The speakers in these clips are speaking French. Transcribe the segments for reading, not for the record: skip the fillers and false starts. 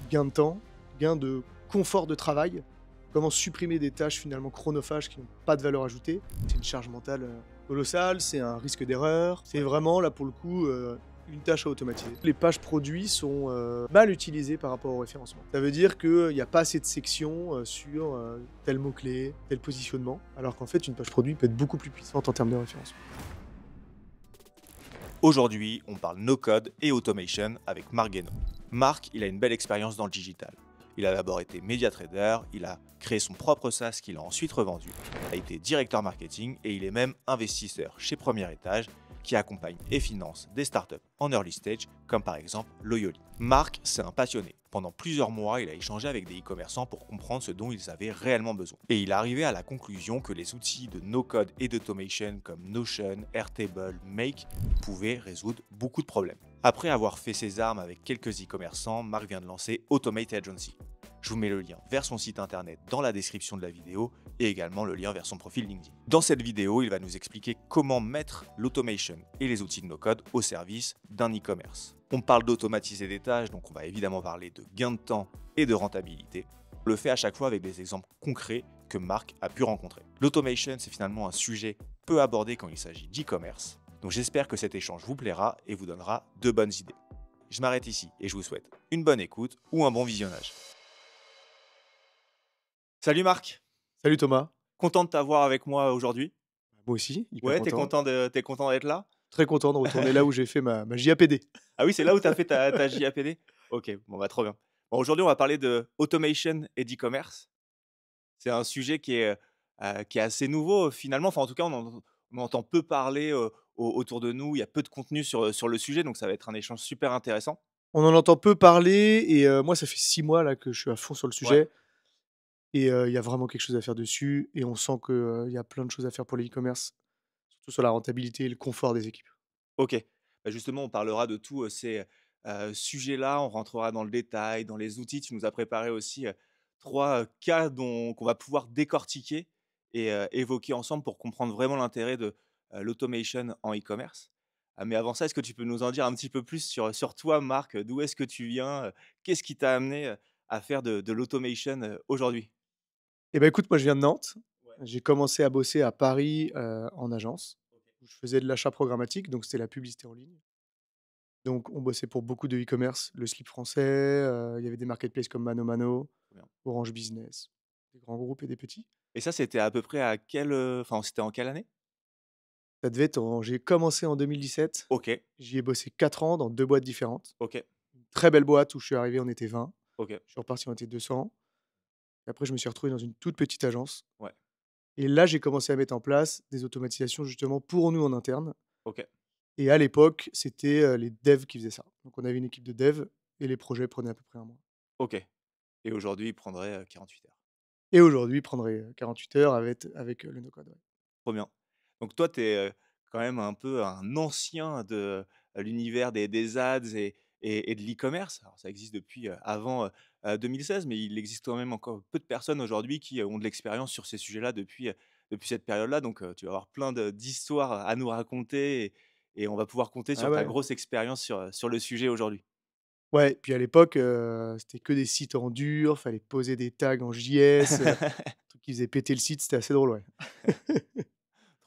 gain de temps, gain de confort de travail, comment supprimer des tâches finalement chronophages qui n'ont pas de valeur ajoutée. C'est une charge mentale colossale, c'est un risque d'erreur, c'est vraiment là pour le coup une tâche à automatiser. Les pages produits sont mal utilisées par rapport au référencement. Ça veut dire qu'il n'y a pas assez de sections sur tel mot-clé, tel positionnement, alors qu'en fait une page produit peut être beaucoup plus puissante en termes de référencement. Aujourd'hui, on parle no-code et automation avec Marc Guénaud. Marc, il a une belle expérience dans le digital. Il a d'abord été média trader, il a créé son propre SaaS qu'il a ensuite revendu, a été directeur marketing et il est même investisseur chez Premier Étage qui accompagne et finance des startups en early stage comme par exemple Loyoli. Marc, c'est un passionné. Pendant plusieurs mois, il a échangé avec des e-commerçants pour comprendre ce dont ils avaient réellement besoin. Et il est arrivé à la conclusion que les outils de no-code et d'automation comme Notion, Airtable, Make pouvaient résoudre beaucoup de problèmes. Après avoir fait ses armes avec quelques e-commerçants, Marc vient de lancer Automate Agency. Je vous mets le lien vers son site internet dans la description de la vidéo et également le lien vers son profil LinkedIn. Dans cette vidéo, il va nous expliquer comment mettre l'automation et les outils de no-code au service d'un e-commerce. On parle d'automatiser des tâches, donc on va évidemment parler de gain de temps et de rentabilité. On le fait à chaque fois avec des exemples concrets que Marc a pu rencontrer. L'automation, c'est finalement un sujet peu abordé quand il s'agit d'e-commerce. Donc j'espère que cet échange vous plaira et vous donnera de bonnes idées. Je m'arrête ici et je vous souhaite une bonne écoute ou un bon visionnage. Salut Marc, Salut Thomas, content de t'avoir avec moi aujourd'hui. moi aussi, hyper Ouais, t'es content. content d'être là? Très content de retourner là où j'ai fait ma JAPD. Ah oui, c'est là où tu as fait ta JAPD? Ok, bon bah trop bien. Bon, aujourd'hui, on va parler de automation et d'e-commerce. C'est un sujet qui est assez nouveau finalement. Enfin, en tout cas, on entend peu parler autour de nous. Il y a peu de contenu sur le sujet, donc ça va être un échange super intéressant. On en entend peu parler et moi ça fait 6 mois là que je suis à fond sur le Ouais, sujet et il y a vraiment quelque chose à faire dessus et on sent que, il y a plein de choses à faire pour le e-commerce, surtout sur la rentabilité et le confort des équipes. ok. Bah, justement, on parlera de tous ces sujets-là. On rentrera dans le détail, dans les outils. Tu nous as préparé aussi trois cas qu'on va pouvoir décortiquer et évoquer ensemble pour comprendre vraiment l'intérêt de l'automation en e-commerce. Mais avant ça, est-ce que tu peux nous en dire un petit peu plus sur toi, Marc? D'où est-ce que tu viens? Qu'est-ce qui t'a amené à faire de l'automation aujourd'hui? Et bah, écoute, moi je viens de Nantes. Ouais. J'ai commencé à bosser à Paris, en agence, Ok. où je faisais de l'achat programmatique, donc c'était la publicité en ligne. Donc on bossait pour beaucoup de e-commerce, Le Slip Français, il y avait des marketplaces comme Mano Mano, Trop bien. Orange Business, des grands groupes et des petits. Et ça, c'était à peu près à enfin, c'était en quelle année? Ça devait être en j'ai commencé en 2017, Ok, j'y ai bossé 4 ans dans 2 boîtes différentes. ok, Très belle boîte où je suis arrivé, on était 20. ok. Je suis reparti, on était 200. Et après, je me suis retrouvé dans une toute petite agence. Ouais, Et là, j'ai commencé à mettre en place des automatisations justement pour nous en interne. ok, Et à l'époque, c'était les devs qui faisaient ça. Donc, on avait une équipe de devs et les projets prenaient à peu près un mois. ok. Et aujourd'hui, il prendrait 48 heures. Et aujourd'hui, prendrait 48 heures avec le no-code. Ouais. Trop bien. Donc toi, tu es quand même un peu un ancien de l'univers des ads et de l'e-commerce. Alors ça existe depuis avant 2016, mais il existe quand même encore peu de personnes aujourd'hui qui ont de l'expérience sur ces sujets-là depuis cette période-là. Donc tu vas avoir plein d'histoires à nous raconter et on va pouvoir compter Ah sur ta ouais. grosse expérience sur le sujet aujourd'hui. Ouais, puis à l'époque, c'était que des sites en dur, fallait poser des tags en JS, truc qui faisait péter le site, c'était assez drôle, ouais.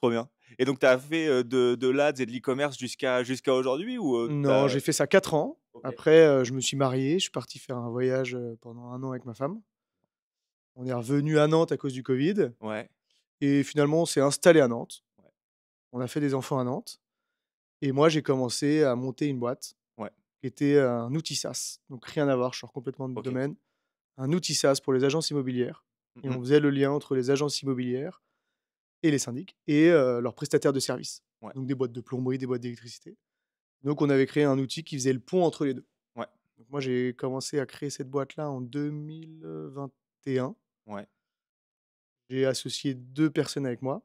Trop bien. Et donc tu as fait de l'ads et de l'e-commerce jusqu'à aujourd'hui ou Non, j'ai fait ça 4 ans. Ok. Après, je me suis marié, je suis parti faire un voyage, pendant 1 an avec ma femme. On est revenu à Nantes à cause du covid Ouais, et finalement, on s'est installé à Nantes. ouais, On a fait des enfants à Nantes et moi, j'ai commencé à monter une boîte ouais. qui était un outil SaaS, donc rien à voir, je sors complètement de OK. domaine. Un outil SaaS pour les agences immobilières Mmh et on mh. faisait le lien entre les agences immobilières et les syndics et leurs prestataires de services, Ouais, donc des boîtes de plomberie, des boîtes d'électricité. Donc on avait créé un outil qui faisait le pont entre les 2. ouais, Donc moi, j'ai commencé à créer cette boîte-là en 2021. ouais. J'ai associé 2 personnes avec moi,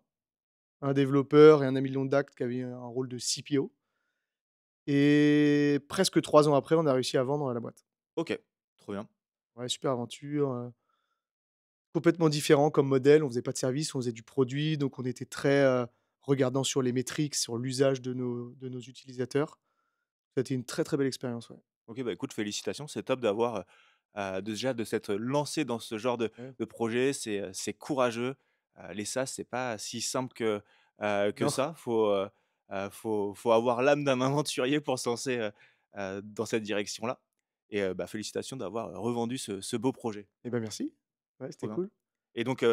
un développeur et un ami de longue date qui avait un rôle de CPO et presque 3 ans après, on a réussi à vendre la boîte. OK, trop bien. Ouais, super aventure, complètement différent comme modèle. On faisait pas de service, on faisait du produit, donc on était très, regardant sur les métriques, sur l'usage de nos utilisateurs. Ça a été une très, très belle expérience, ouais. OK, bah, écoute, félicitations, c'est top d'avoir, déjà de s'être lancé dans ce genre Ouais. de projet. C'est courageux. Les SaaS, c'est pas si simple que Non. ça. Faut avoir l'âme d'un aventurier pour se lancer, dans cette direction-là et bah, félicitations d'avoir revendu ce beau projet. Eh ben, merci. Ouais, Trop c'était bien cool. et donc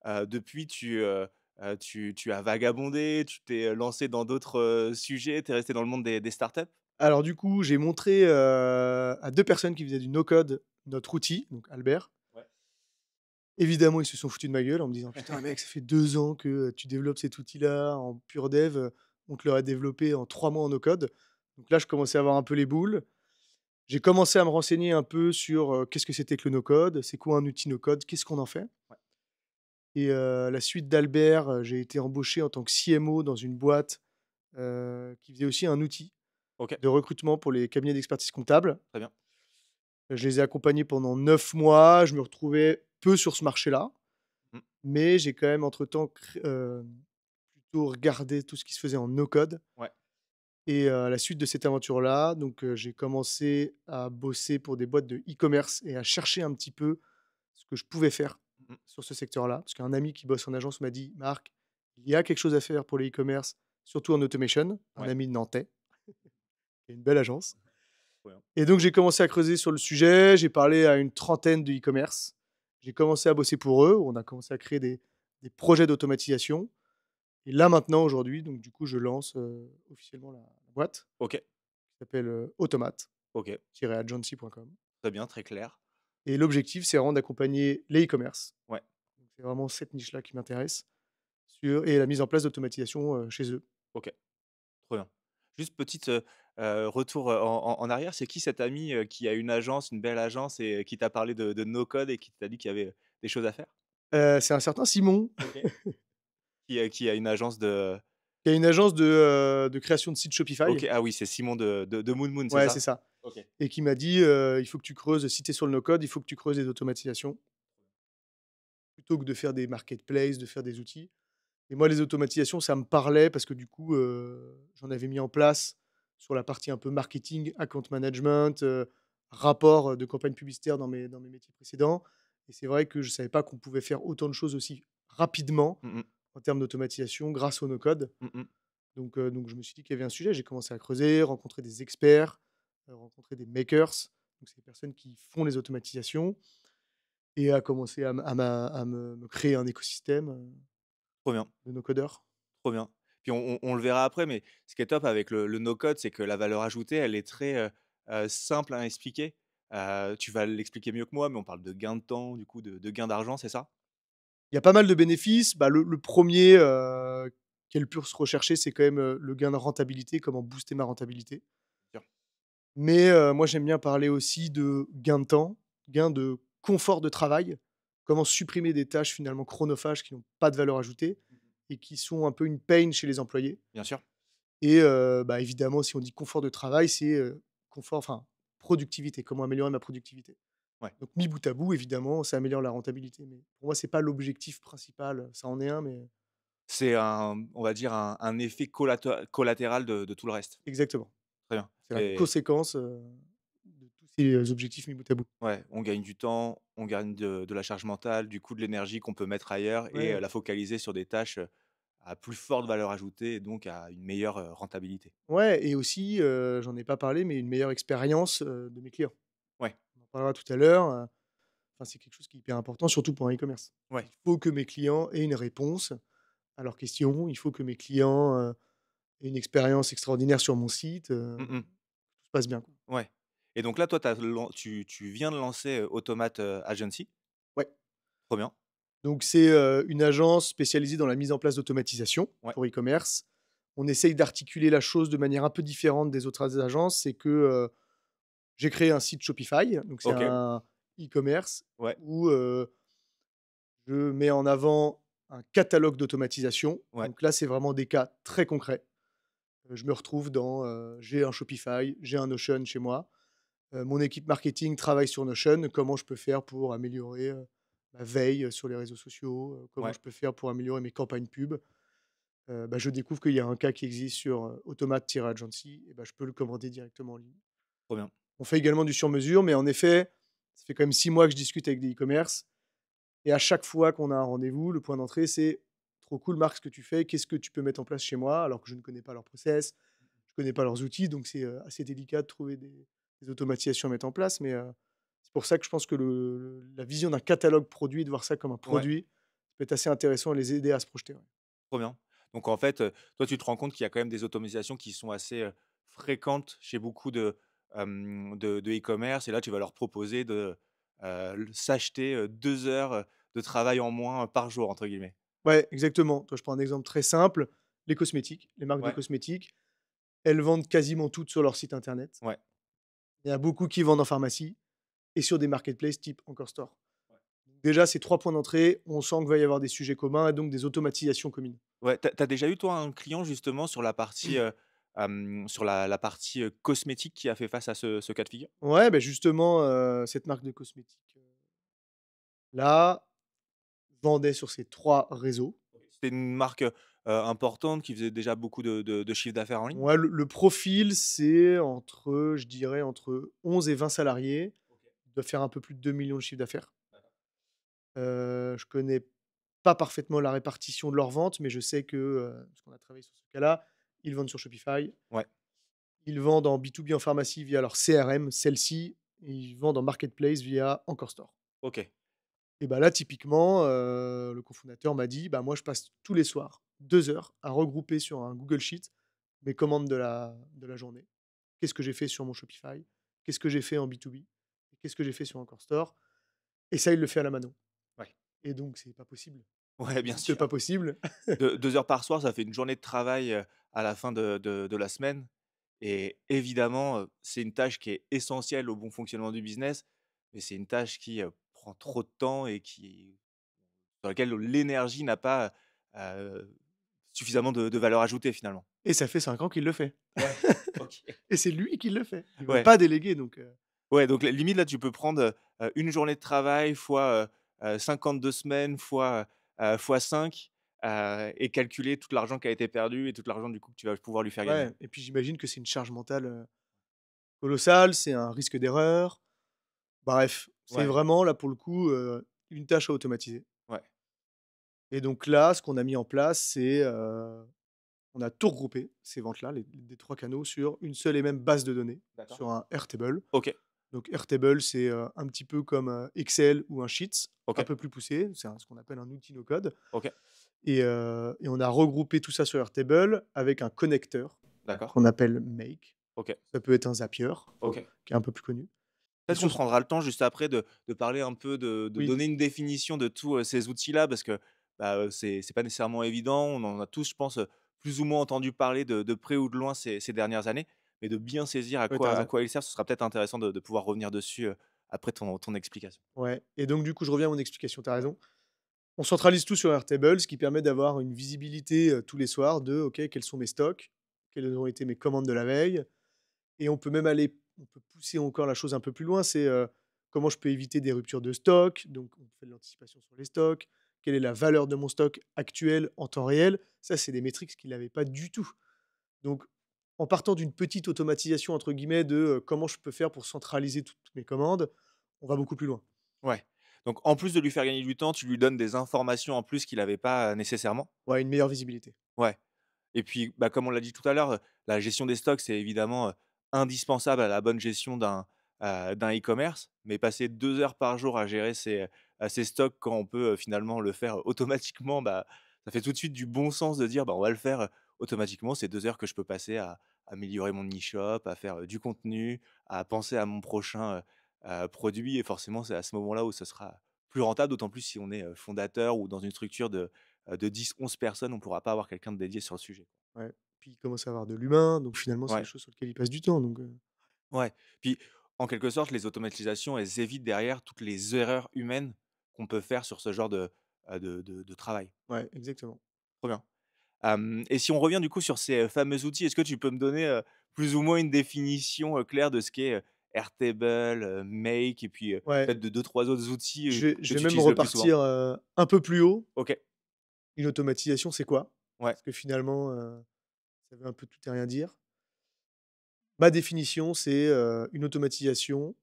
depuis tu as vagabondé, tu t'es lancé dans d'autres, sujets, tu es resté dans le monde des startups? Alors du coup, j'ai montré, à 2 personnes qui faisaient du no-code notre outil, donc Albert. Ouais. Évidemment, ils se sont foutus de ma gueule en me disant: «Putain mec, ça fait 2 ans que, tu développes cet outil-là en pur dev, on te l'aurait développé en 3 mois en no-code». Donc là, je commençais à avoir un peu les boules. J'ai commencé à me renseigner un peu sur, qu'est-ce que c'était que le no-code? C'est quoi un outil no-code? Qu'est-ce qu'on en fait? Ouais. Et à la suite d'Albert, j'ai été embauché en tant que CMO dans une boîte, qui faisait aussi un outil OK, de recrutement pour les cabinets d'expertise comptable. très bien. Je les ai accompagnés pendant 9 mois. Je me retrouvais peu sur ce marché-là, Mmh. mais j'ai quand même entre-temps plutôt regardé tout ce qui se faisait en no code. Ouais. Et à la suite de cette aventure-là, donc j'ai commencé à bosser pour des boîtes de e-commerce et à chercher un petit peu ce que je pouvais faire Mmh. sur ce secteur-là. Parce qu'un ami qui bosse en agence m'a dit: «Marc, il y a quelque chose à faire pour les e-commerce, surtout en automation». Un Ouais, ami de nantais, qui a une belle agence. trop bien. Et donc j'ai commencé à creuser sur le sujet, j'ai parlé à une trentaine de e-commerce. J'ai commencé à bosser pour eux, on a commencé à créer des projets d'automatisation. Et là maintenant aujourd'hui, donc du coup je lance, officiellement la boîte OK, qui s'appelle, Automate OK, agency.com. très bien, très clair. Et l'objectif, c'est vraiment d'accompagner les e-commerce. Ouais, Donc c'est vraiment cette niche-là qui m'intéresse sur et la mise en place d'automatisation, chez eux. OK, trop bien. Juste petite, retour, en arrière, c'est qui cet ami, qui a une agence, une belle agence et qui t'a parlé de no code et qui t'a dit qu'il y avait des choses à faire? C'est un certain Simon OK. Qui a une agence de qui a une agence de création de sites Shopify. OK, ah oui, c'est Simon de Moon Moon, c'est Ouais, c'est ça? ça. OK. Et qui m'a dit, «Il faut que tu creuses, si tu es sur le no-code, il faut que tu creuses des automatisations, plutôt que de faire des marketplaces, de faire des outils». Et moi, les automatisations, ça me parlait parce que du coup, j'en avais mis en place sur la partie un peu marketing, account management, rapport, de campagne publicitaire dans mes métiers précédents. Et c'est vrai que je ne savais pas qu'on pouvait faire autant de choses aussi rapidement Mmh mh. en termes d'automatisation grâce au no-code. Mmh mh. Donc je me suis dit qu'il y avait un sujet. J'ai commencé à creuser, rencontrer des experts, rencontrer des makers, donc c'est des personnes qui font les automatisations, et à commencer à me créer un écosystème, Trop bien. de no-codeurs. Trop bien. Puis on le verra après, mais ce qui est top avec le no-code, c'est que la valeur ajoutée, elle est très, simple à expliquer. Tu vas l'expliquer mieux que moi, mais on parle de gain de temps, du coup, de gain d'argent, c'est ça? Il y a pas mal de bénéfices. Bah, le 1er, qui est le plus recherché, c'est quand même, le gain de rentabilité, comment booster ma rentabilité. Sûr. Mais moi, j'aime bien parler aussi de gain de temps, gain de confort de travail, comment supprimer des tâches finalement chronophages qui n'ont pas de valeur ajoutée Mmh mh. et qui sont un peu une pain chez les employés. Bien sûr. Et bah, évidemment, si on dit confort de travail, c'est, confort enfin, productivité, comment améliorer ma productivité. Ouais. Donc mis bout à bout, évidemment, ça améliore la rentabilité. Mais pour moi, c'est pas l'objectif principal, ça en est un, mais C'est on va dire un effet collatéral de tout le reste. exactement. Très bien C'est la et conséquence, de tous ces objectifs mis bout à bout. ouais, on gagne du temps, on gagne de la charge mentale, du coup de l'énergie qu'on peut mettre ailleurs et Ouais. la focaliser sur des tâches, à plus forte valeur ajoutée et donc à une meilleure, rentabilité. Ouais, et aussi, j'en ai pas parlé, mais une meilleure expérience, de mes clients. Ouais, On en parlera tout à l'heure, enfin, c'est quelque chose qui est hyper important, surtout pour un e-commerce. ouais. Il faut que mes clients aient une réponse à leurs questions. Il faut que mes clients, aient une expérience extraordinaire sur mon site, Mmh mh. tout se passe bien, quoi. Ouais et donc là, toi, tu viens de lancer, Automate, Agency. Ouais, Trop bien. donc c'est, une agence spécialisée dans la mise en place d'automatisation Ouais. pour e-commerce. On essaye d'articuler la chose de manière un peu différente des autres agences. C'est que, j'ai créé un site Shopify, donc c'est OK. un e-commerce Ouais, où, je mets en avant un catalogue d'automatisation. ouais, Donc là, c'est vraiment des cas très concrets. Je me retrouve dans, j'ai un Shopify, j'ai un Notion chez moi. Mon équipe marketing travaille sur Notion. Comment je peux faire pour améliorer, ma veille sur les réseaux sociaux? Comment ouais. je peux faire pour améliorer mes campagnes pub? Bah, je découvre qu'il y a un cas qui existe sur, Automate-Agency, et bah, je peux le commander directement en ligne. Trop bien. On fait également du sur-mesure, mais en effet, Ça fait quand même 6 mois que je discute avec des e-commerce et à chaque fois qu'on a un rendez-vous, le point d'entrée, c'est: «Trop cool Marc ce que tu fais, qu'est-ce que tu peux mettre en place chez moi?» alors que je ne connais pas leur process, je connais pas leurs outils, donc c'est, assez délicat de trouver des automatisations à mettre en place, mais c'est pour ça que je pense que la vision d'un catalogue produit, de voir ça comme un Ouais, produit, ça peut être assez intéressant et les aider à se projeter, ouais. trop bien. Donc en fait, toi, tu te rends compte qu'il y a quand même des automatisations qui sont assez, fréquentes chez beaucoup de e-commerce et là, tu vas leur proposer de, s'acheter, 2 heures, de travail en moins «par jour» entre guillemets. Ouais, exactement. Toi, je prends un exemple très simple, les cosmétiques, les marques de Ouais, cosmétiques, elles vendent quasiment toutes sur leur site internet. ouais. Il y a beaucoup qui vendent en pharmacie et sur des marketplaces type Encore Store. Déjà, ces 3 points d'entrée, on sent qu'il va y avoir des sujets communs et donc des automatisations communes. Ouais, tu as déjà eu toi un client justement sur la partie, sur la partie, cosmétique qui a fait face à ce cas de figure? Ouais, bah, justement, cette marque de cosmétiques, là, vendait sur ces 3 réseaux. C'était une marque, importante qui faisait déjà beaucoup de chiffre d'affaires en ligne? Ouais, le profil, c'est entre, je dirais, entre 11 et 20 salariés. Ils doivent faire un peu plus de 2 millions de chiffre d'affaires. Je connais pas parfaitement la répartition de leurs ventes, mais je sais que, parce qu'on a travaillé sur ce cas-là, ils vendent sur Shopify, Ouais, ils vendent en B2B en pharmacie via leur CRM, celle-ci, et ils vendent en marketplace via Encore Store. OK. Et bah, là, typiquement, le cofondateur m'a dit: «Bah, moi, je passe tous les soirs 2 heures à regrouper sur un Google Sheet mes commandes de la journée. Qu'est-ce que j'ai fait sur mon Shopify? Qu'est-ce que j'ai fait en B2B? Et qu'est-ce que j'ai fait sur Encore Store?» et ça, il le fait à la mano Ouais. et donc c'est pas possible. Ouais, C'est bien juste sûr. pas possible. De 2 heures par soir, ça fait une journée de travail, à la fin de la semaine et évidemment, c'est une tâche qui est essentielle au bon fonctionnement du business, mais c'est une tâche qui, prend trop de temps et qui dans laquelle l'énergie n'a pas, heu, suffisamment de valeur ajoutée finalement. Et ça fait 5 ans qu'il le fait Ouais, OK. et c'est lui qui le fait. Il veut Ouais, pas déléguer donc ouais, donc la limite là, tu peux prendre, une journée de travail fois, 52 semaines fois 5 et calculer tout l'argent qui a été perdu et tout l'argent du coup que tu vas pouvoir lui faire gagner. ouais et puis j'imagine que c'est une charge mentale, colossale, c'est un risque d'erreur. Bref, c'est Ouais, vraiment là pour le coup, une tâche à automatiser ouais, et donc là, ce qu'on a mis en place, c'est, on a tout regroupé, ces ventes-là, les 3 canaux sur une seule et même base de données, d'accord. sur un Airtable. OK, Donc Airtable, c'est, un petit peu comme, Excel ou un Sheets, un OK, peu plus poussé. C'est ce qu'on appelle un outil no code OK, et on a regroupé tout ça sur Airtable avec un connecteur d'accord, qu'on appelle Make. OK, Ça peut être un Zapier, OK. qui est un peu plus connu et Peut-être qu'on sur ce prendra le temps juste après de parler un peu de oui, donner une définition de tous, ces outils-là parce que, bah, c'est pas nécessairement évident. On en a tous, je pense, plus ou moins entendu parler de près ou de loin ces dernières années. Mais de bien saisir ouais, tu as à raison. quoi ils servent, ce sera peut-être intéressant de pouvoir revenir dessus, après ton explication. Ouais et donc du coup, je reviens à mon explication, tu as raison. On centralise tout sur Airtable, ce qui permet d'avoir une visibilité, tous les soirs de: «OK, quels sont mes stocks? Quelles ont été mes commandes de la veille?» et on peut pousser encore la chose un peu plus loin, c'est, comment je peux éviter des ruptures de stock? Donc on fait de l'anticipation sur les stocks. Quelle est la valeur de mon stock actuel en temps réel? Ça, c'est des métriques qu'il n'avait pas du tout. Donc en partant d'une petite «automatisation» entre guillemets de, comment je peux faire pour centraliser toutes mes commandes, on va beaucoup plus loin. Ouais. Donc en plus de lui faire gagner du temps, tu lui donnes des informations en plus qu'il avait pas, nécessairement? Ouais, une meilleure visibilité. Ouais. Et puis, bah, comme on l'a dit tout à l'heure, la gestion des stocks, c'est évidemment, indispensable à la bonne gestion d'un e-commerce. Mais passer 2 heures par jour à gérer ses stocks quand on peut, finalement le faire automatiquement, bah, ça fait tout de suite du bon sens de dire: «Bah, on va le faire, automatiquement». C'est 2 heures que je peux passer à améliorer mon e-shop, à faire, du contenu, à penser à mon prochain, produit et forcément, c'est à ce moment-là où ce sera plus rentable, d'autant plus si on est, fondateur ou dans une structure de 10-11 personnes, on pourra pas avoir quelqu'un de dédié sur le sujet. Ouais. Puis il commence à avoir de l'humain, donc finalement, c'est des Ouais, choses sur lesquelles il passe du temps, donc ouais. Puis, en quelque sorte, les automatisations, elles évitent derrière toutes les erreurs humaines qu'on peut faire sur ce genre de travail. ouais, exactement. Trop bien. Et si on revient du coup sur ces, fameux outils, est-ce que tu peux me donner, plus ou moins une définition, claire de ce qu'est, Airtable, Make et puis, Ouais, peut-être de deux trois autres outils, je que vais tu même utilises le plus souvent? repartir, un peu plus haut. OK. Une automatisation, c'est quoi? Ouais. Parce que finalement, ça veut un peu tout et rien dire. Ma définition, c'est, une automatisation,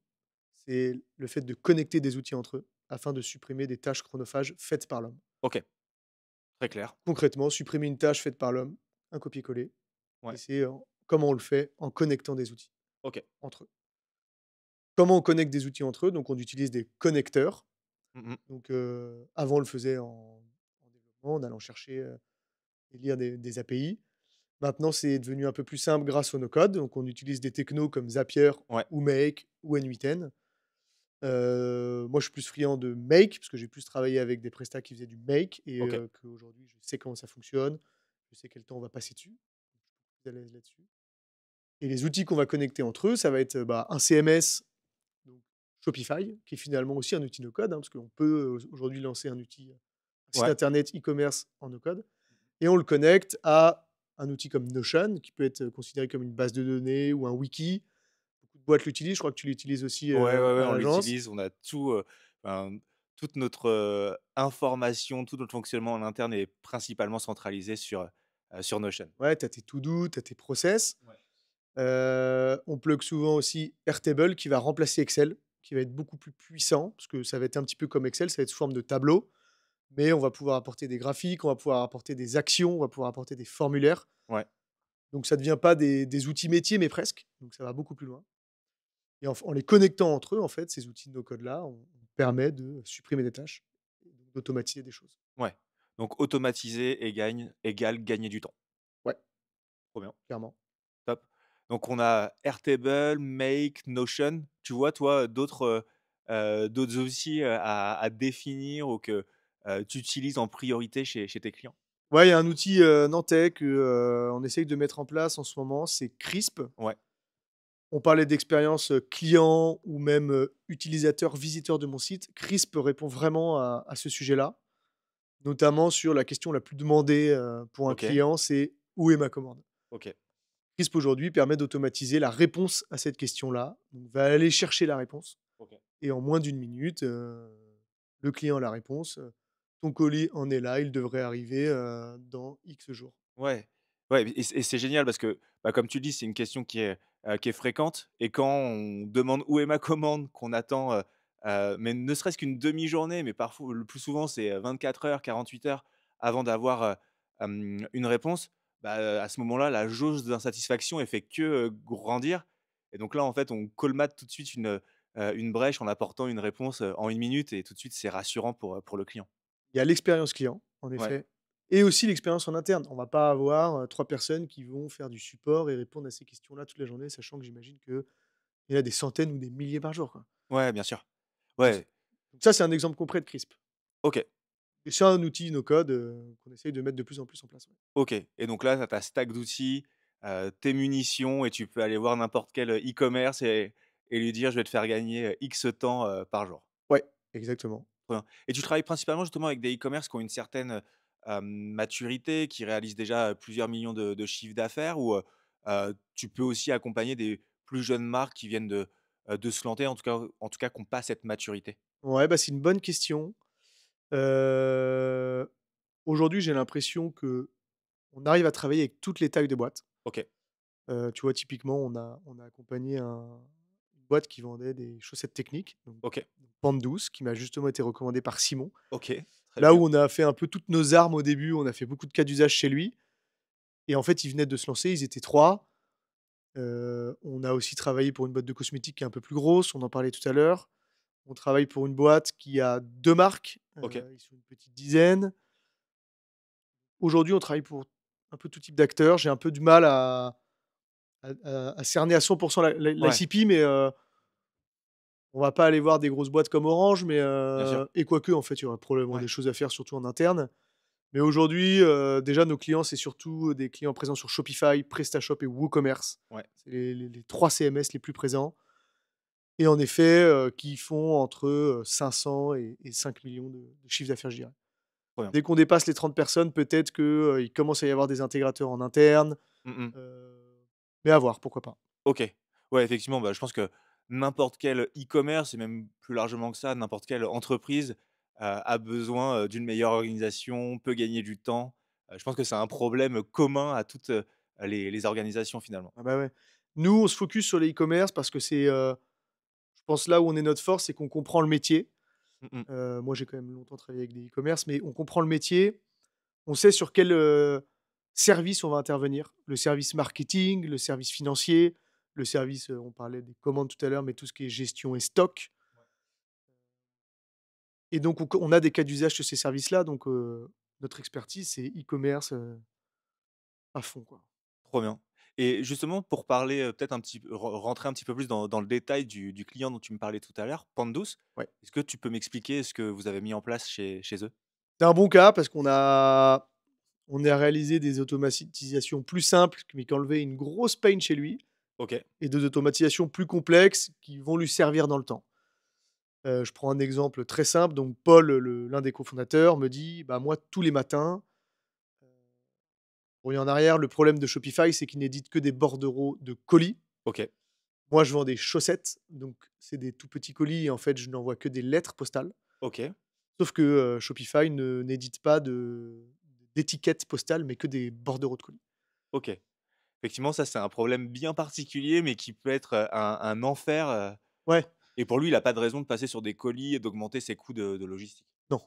c'est le fait de connecter des outils entre eux afin de supprimer des tâches chronophages faites par l'homme. OK, très clair. Concrètement, supprimer une tâche faite par l'homme, un copier-coller, et Ouais, c'est comment on le fait en connectant des outils OK. entre eux. Comment on connecte des outils entre eux? Donc, on utilise des connecteurs. Mmh. Donc, avant, on le faisait en développement, en allant chercher et lire des API. Maintenant, c'est devenu un peu plus simple grâce au no-code. Donc, on utilise des technos comme Zapier Ouais, ou Make ou N8N. Moi, je suis plus friand de Make parce que j'ai plus travaillé avec des prestats qui faisaient du Make et OK. qu'aujourd'hui, je sais comment ça fonctionne. Je sais quel temps on va passer dessus. Je suis plus à l'aise là-dessus. Et les outils qu'on va connecter entre eux, ça va être bah, un CMS, donc Shopify, qui est finalement aussi un outil no-code, hein, parce qu'on peut aujourd'hui lancer un site Ouais, internet e-commerce en no-code. Et on le connecte à un outil comme Notion, qui peut être considéré comme une base de données ou un wiki. Beaucoup de boîtes l'utilisent. Je crois que tu l'utilises aussi ouais, ouais, ouais, à on l'agence. l'utilise, on a tout, enfin, toute notre, information, tout notre fonctionnement en interne est principalement centralisé sur Notion. Ouais, tu as tes to-do, tu as tes process. Ouais. On plug souvent aussi Airtable qui va remplacer Excel, qui va être beaucoup plus puissant, parce que ça va être un petit peu comme Excel, ça va être sous forme de tableau, mais on va pouvoir apporter des graphiques, on va pouvoir apporter des actions, on va pouvoir apporter des formulaires. Ouais. Donc ça ne devient pas des outils métiers, mais presque. Donc ça va beaucoup plus loin. Et en les connectant entre eux, en fait, ces outils de no-code-là, on permet de supprimer des tâches, et donc d'automatiser des choses. Ouais. Donc automatiser égale gagner du temps. Ouais, Trop bien, clairement. top. Donc on a Airtable, Make, Notion. Tu vois, toi, d'autres outils, à définir ou que, tu utilises en priorité chez tes clients? Ouais, il y a un outil nantais que on essaye de mettre en place en ce moment, c'est Crisp. Ouais, On parlait d'expérience, client ou même, utilisateur, visiteur de mon site. Crisp répond vraiment à ce sujet-là, notamment sur la question la plus demandée, pour un OK, client, c'est: «Où est ma commande?» OK. Crisp aujourd'hui permet d'automatiser la réponse à cette question-là. Donc va aller chercher la réponse OK. et en moins d'une minute, le client a la réponse, ton colis en est là, il devrait arriver, dans X jours. Ouais, ouais et c'est génial parce que, bah, comme tu dis, c'est une question qui est fréquente et quand on demande: «Où est ma commande?» qu'on attend, mais ne serait-ce qu'une demi-journée, mais parfois le plus souvent c'est, 24 heures, 48 heures avant d'avoir, une réponse, bah, à ce moment-là, la jauge d'insatisfaction elle fait que, grandir et donc là, en fait, on colmate tout de suite une brèche en apportant une réponse, en 1 minute et tout de suite, c'est rassurant pour le client. Il y a l'expérience client, en Ouais, effet, et aussi l'expérience en interne. On va pas avoir, 3 personnes qui vont faire du support et répondre à ces questions-là toute la journée, sachant que j'imagine qu'il y en a des centaines ou des milliers par jour, quoi. ouais, bien sûr. Donc ç Ouais, donc ça, c'est un exemple concret de Crisp OK. et c'est un outil no code, qu'on essaye de mettre de plus en plus en place, ouais. OK et donc là, tu as ta stack d'outils, tes munitions et tu peux aller voir n'importe quel, e-commerce et lui dire: «Je vais te faire gagner, X temps, par jour». Ouais, exactement. Trop bien et tu travailles principalement justement avec des e-commerce qui ont une certaine, maturité, qui réalisent déjà, plusieurs millions de chiffre d'affaires ou, tu peux aussi accompagner des plus jeunes marques qui viennent de se lancer, en tout cas qui ont pas cette maturité? Ouais, bah, c'est une bonne question. Heu, Aujourd'hui, j'ai l'impression qu'on arrive à travailler avec toutes les tailles de boîtes. OK, Tu vois, typiquement, on a accompagné une boîte qui vendait des chaussettes techniques, donc OK, Pente Douce, qui m'a justement été recommandé par Simon. OK, très Là bien. où on a fait un peu toutes nos armes au début, on a fait beaucoup de cas d'usage chez lui et en fait, ils venaient de se lancer, ils étaient 3. On a aussi travaillé pour une boîte de cosmétiques qui est un peu plus grosse, on en parlait tout à l'heure. On travaille pour une boîte qui a 2 marques, OK, ils sont une petite dizaine. Aujourd'hui, on travaille pour un peu tout type d'acteurs. J'ai un peu du mal à cerner à 100 la ouais, l'ICP, mais on va pas aller voir des grosses boîtes comme Orange, mais bien sûr. et quoique, en fait, il y aurait probablement Ouais, des choses à faire, surtout en interne. Mais aujourd'hui, déjà, nos clients, c'est surtout des clients présents sur Shopify, PrestaShop et WooCommerce. ouais. C'est les 3 CMS les plus présents et en effet, qui font entre, 500 et 5 millions de chiffre d'affaires, je dirais. Trop bien. Dès qu'on dépasse les 30 personnes, peut-être que, il commence à y avoir des intégrateurs en interne, Mmh mh. heu, mais à voir, pourquoi pas. OK. Ouais, effectivement, bah, je pense que n'importe quel e-commerce et même plus largement que ça, n'importe quelle entreprise, a besoin, d'une meilleure organisation, peut gagner du temps. Je pense que c'est un problème commun à toutes, les organisations finalement. Ah bah, ouais. Nous, on se focus sur les e-commerce parce que c'est, Je pense là où on est notre force, c'est qu'on comprend le métier. Mmh mh. Moi, j'ai quand même longtemps travaillé avec des e-commerce, mais on comprend le métier. On sait sur quel, service on va intervenir. Le service marketing, le service financier, le service, on parlait des commandes tout à l'heure, mais tout ce qui est gestion et stock et donc on a des cas d'usage sur ces services-là, donc notre expertise, c'est e-commerce, à fond, quoi. Trop bien. Et justement, pour parler, peut-être un petit peu rentrer un petit peu plus dans le détail du client dont tu me parlais tout à l'heure, Pandous, Ouais. est-ce que tu peux m'expliquer ce que vous avez mis en place chez eux? C'est un bon cas parce qu'on a réalisé des automatisations plus simples, mais qui enlevaient une grosse pain chez lui OK, et des automatisations plus complexes qui vont lui servir dans le temps. Je prends un exemple très simple, donc Paul, l'un des cofondateurs me dit: «Bah, moi tous les matins», pour revenir en arrière, le problème de Shopify, c'est qu'il n'édite que des bordereaux de colis. OK, Moi, je vends des chaussettes, donc c'est des tout petits colis et en fait, je n'envoie que des lettres postales. OK, Sauf que, Shopify n'édite pas d'étiquettes postales, mais que des bordereaux de colis. OK. Effectivement, ça, c'est un problème bien particulier, mais qui peut être, un enfer, Ouais, et pour lui, il a pas de raison de passer sur des colis et d'augmenter ses coûts de logistique. non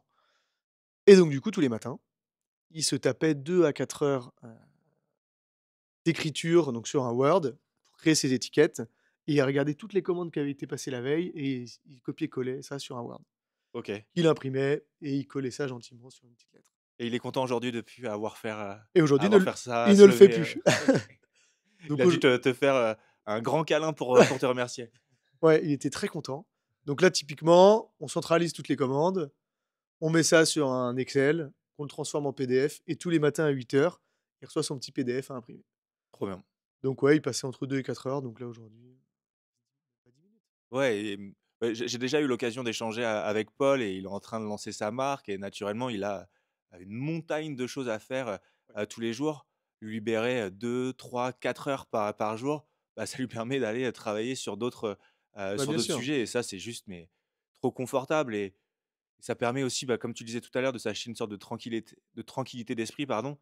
et donc du coup, tous les matins, il se tapait 2 à 4 heures, d'écriture, donc sur un Word, pour créer ses étiquettes et il regardait toutes les commandes qui avaient été passées la veille et il copiait-collait ça sur un Word. OK, Il imprimait et il collait ça gentiment sur une petite lettre et il est content aujourd'hui de plus et aujourd'hui avoir faire ça, il se ne le fait lever, plus. OK. Il Donc a dû aujour te faire, un grand câlin pour te remercier. ouais, il était très content. Donc là, typiquement, on centralise toutes les commandes, on met ça sur un Excel, on le transforme en PDF et tous les matins à 8 heures, il reçoit son petit PDF à imprimer. Trop bien. Donc ouais, il passait entre 2 et 4 heures, donc là aujourd'hui, pas 10 minutes. Ouais, et bah, j'ai déjà eu l'occasion d'échanger avec Paul, et il est en train de lancer sa marque, et naturellement, il a, une montagne de choses à faire, Ouais. tous les jours. Lui libérer, 2-3-4 heures par jour, bah, ça lui permet d'aller, travailler Bah, sur bien d'autres sûr. sujets, et ça, c'est juste mais trop confortable, et ça permet aussi, bah, comme tu disais tout à l'heure, de s'acheter une sorte de tranquillité d'esprit, pardon.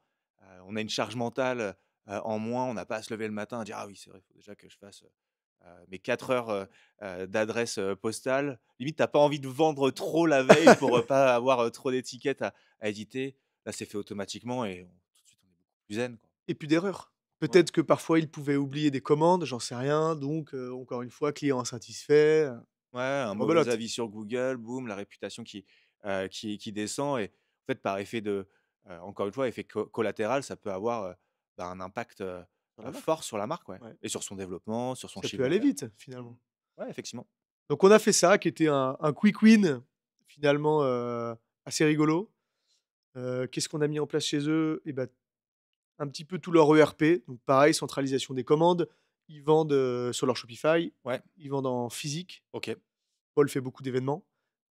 On a une charge mentale, en moins, on n'a pas à se lever le matin à dire: «Ah oui, c'est vrai, il faut déjà que je fasse, mes 4 heures, d'adresse, postale». Limite, tu as pas envie de vendre trop la veille pour, pas avoir, trop d'étiquettes à éditer. Là, c'est fait automatiquement, et tout de suite, on est beaucoup plus zen, quoi. Et puis d'erreurs. Ouais. Peut-être que parfois il pouvait oublier des commandes, j'en sais rien, donc encore une fois, client insatisfait, Ouais, un mauvais rebelote. avis sur Google, boum, la réputation qui descend, et en fait, par effet encore une fois, effet collatéral, ça peut avoir, bah, un impact, Sur la marque. fort sur la marque, ouais, Ouais. et sur son développement, sur son Ça chiffre peut aller d'affaires. vite Mmh. finalement. Ouais, effectivement. Donc on a fait ça qui était un quick win finalement, assez rigolo. Qu'est-ce qu'on a mis en place chez eux? Et bah, un petit peu tout leur ERP, donc pareil, centralisation des commandes. Ils vendent, sur leur Shopify, Ouais, ils vendent en physique. OK. Paul fait beaucoup d'événements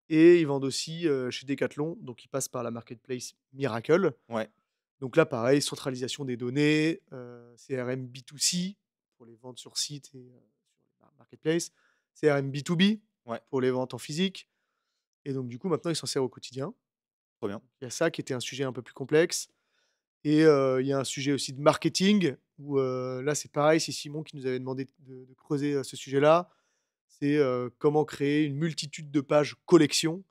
et ils vendent aussi, chez Decathlon, donc ils passent par la marketplace Miracle. Ouais, Donc là, pareil, centralisation des données, CRM B2C pour les ventes sur site et sur les marketplaces, CRM B2B ouais, pour les ventes en physique et donc du coup, maintenant, ils s'en servent au quotidien. trop bien. Il y a ça qui était un sujet un peu plus complexe et il y a un sujet aussi de marketing où, là, c'est pareil, c'est Simon qui nous avait demandé de creuser, ce sujet-là. C'est, comment créer une multitude de pages collection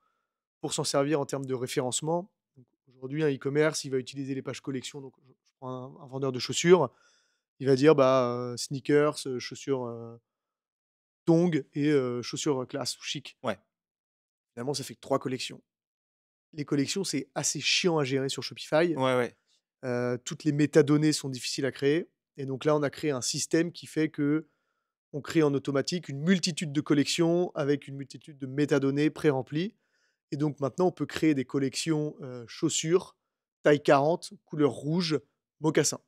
pour s'en servir en termes de référencement. Donc aujourd'hui, un e-commerce, il va utiliser les pages collection. Donc je prends un vendeur de chaussures, il va dire, bah, sneakers, chaussures, tongs et chaussures, classe ou chic. Ouais, Finalement, ça fait que 3 collections. Les collections, c'est assez chiant à gérer sur Shopify. ouais, ouais, Toutes les métadonnées sont difficiles à créer et donc là, on a créé un système qui fait que on crée en automatique une multitude de collections avec une multitude de métadonnées pré-remplies et donc maintenant, on peut créer des collections, chaussures, taille 40, couleur rouge, mocassin.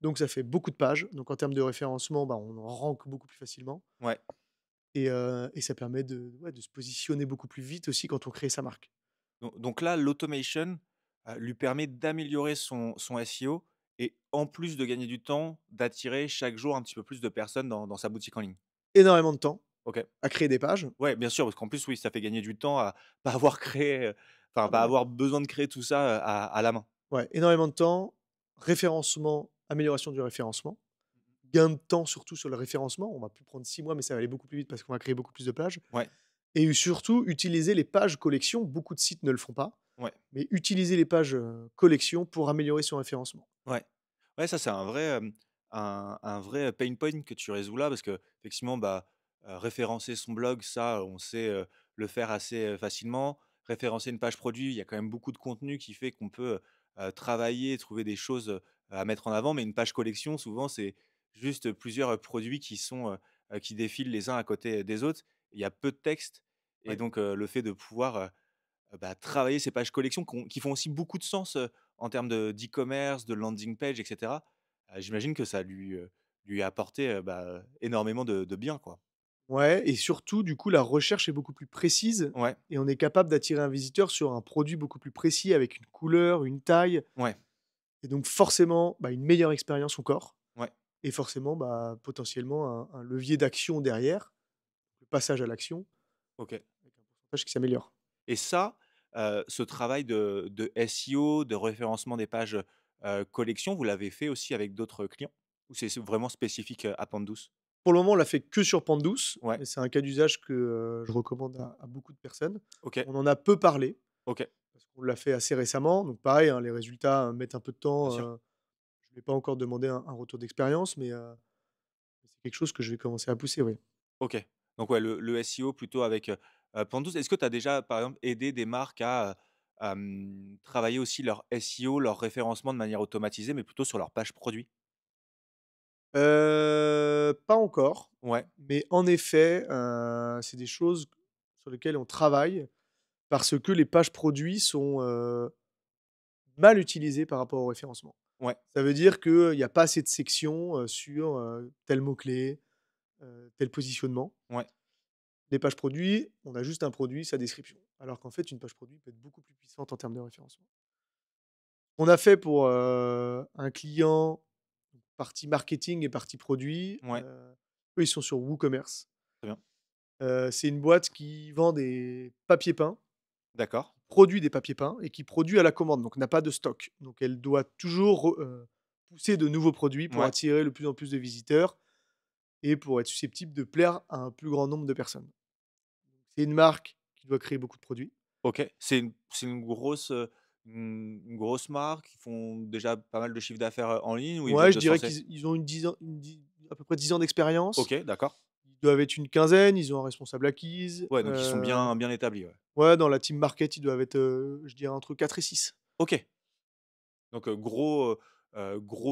Donc ça fait beaucoup de pages. Donc en termes de référencement, bah, on en rank beaucoup plus facilement ouais. et ça permet de se positionner beaucoup plus vite aussi quand on crée sa marque. Donc là, l'automation, lui permet d'améliorer son SEO, et en plus de gagner du temps, d'attirer chaque jour un petit peu plus de personnes dans sa boutique en ligne. Énormément de temps OK. à créer des pages. Ouais, bien sûr, parce qu'en plus, oui, ça fait gagner du temps à pas avoir créé, enfin, Ah bah, pas ouais. avoir besoin de créer tout ça, à la main. Ouais, énormément de temps, référencement, amélioration du référencement, gain de temps surtout sur le référencement. On va plus prendre 6 mois, mais ça va aller beaucoup plus vite parce qu'on va créer beaucoup plus de pages Ouais, et surtout utiliser les pages collections. Beaucoup de sites ne le font pas, ouais, mais utiliser les pages, collections pour améliorer son référencement. ouais. Ouais, ça, c'est un vrai pain point que tu résous là parce qu'effectivement, bah, référencer son blog, ça, on sait, le faire assez, facilement. Référencer une page produit, il y a quand même beaucoup de contenu qui fait qu'on peut, travailler, trouver des choses, à mettre en avant. Mais une page collection, souvent, c'est juste plusieurs, produits qui défilent les uns à côté des autres. Il y a peu de texte et Ouais. donc le fait de pouvoir, bah, travailler ces pages collections qui font aussi beaucoup de sens, en termes de d'e-commerce, de landing page et cetera. J'imagine que ça lui a apporté, bah, énormément de bien, quoi. Ouais et surtout, du coup, la recherche est beaucoup plus précise Ouais, et on est capable d'attirer un visiteur sur un produit beaucoup plus précis avec une couleur, une taille ouais, et donc forcément, bah, une meilleure expérience encore ouais, et forcément, bah, potentiellement un levier d'action derrière, le passage à l'action OK. avec un pourcentage qui s'améliore. Et ça, ce travail de SEO, de référencement des pages, collections, vous l'avez fait aussi avec d'autres clients? Ou c'est vraiment spécifique, à Pondous? Pour le moment, on l'a fait que sur Pente-Douce, Ouais, mais c'est un cas d'usage que, je recommande à beaucoup de personnes. OK, On en a peu parlé OK, parce qu'on l'a fait assez récemment, donc pareil, hein, les résultats, mettent un peu de bien temps, sûr. je ne vais pas encore demander un retour d'expérience, mais c'est quelque chose que je vais commencer à pousser, oui. OK. Donc ouais, le SEO plutôt avec, Pondous. Est-ce que tu as déjà, par exemple, aidé des marques à, travailler aussi leur SEO, leur référencement de manière automatisée, mais plutôt sur leur page produit? Pas encore, Ouais, mais en effet, c'est des choses sur lesquelles on travaille parce que les pages produits sont, mal utilisées par rapport au référencement. ouais, Ça veut dire qu'il y a pas assez de sections, sur, tel mot-clé, tel positionnement. ouais, Les pages produits, on a juste un produit, sa description. Alors qu'en fait, une page produit peut être beaucoup plus puissante en termes de référencement. On a fait pour, un client, partie marketing et partie produit, ouais, eux, ils sont sur WooCommerce. très bien. C'est une boîte qui vend des papiers peints, D'accord. produit des papiers peints et qui produit à la commande, donc n'a pas de stock. Donc elle doit toujours pousser de nouveaux produits pour Ouais, attirer de plus en plus de visiteurs et pour être susceptible de plaire à un plus grand nombre de personnes. C'est une marque qui doit créer beaucoup de produits. OK. C'est une grosse marque? Ils font déjà pas mal de chiffre d'affaires, en ligne ou ils Ouais, viennent je de se dirais lancer? qu'ils ont une dizaine une di à peu près 10 ans d'expérience. OK, d'accord. Ils doivent être une quinzaine, ils ont un responsable acquise, Ouais, donc ils sont bien établis, ouais. ouais, dans la team market, ils doivent être, je dirais entre 4 et 6. OK. Donc gros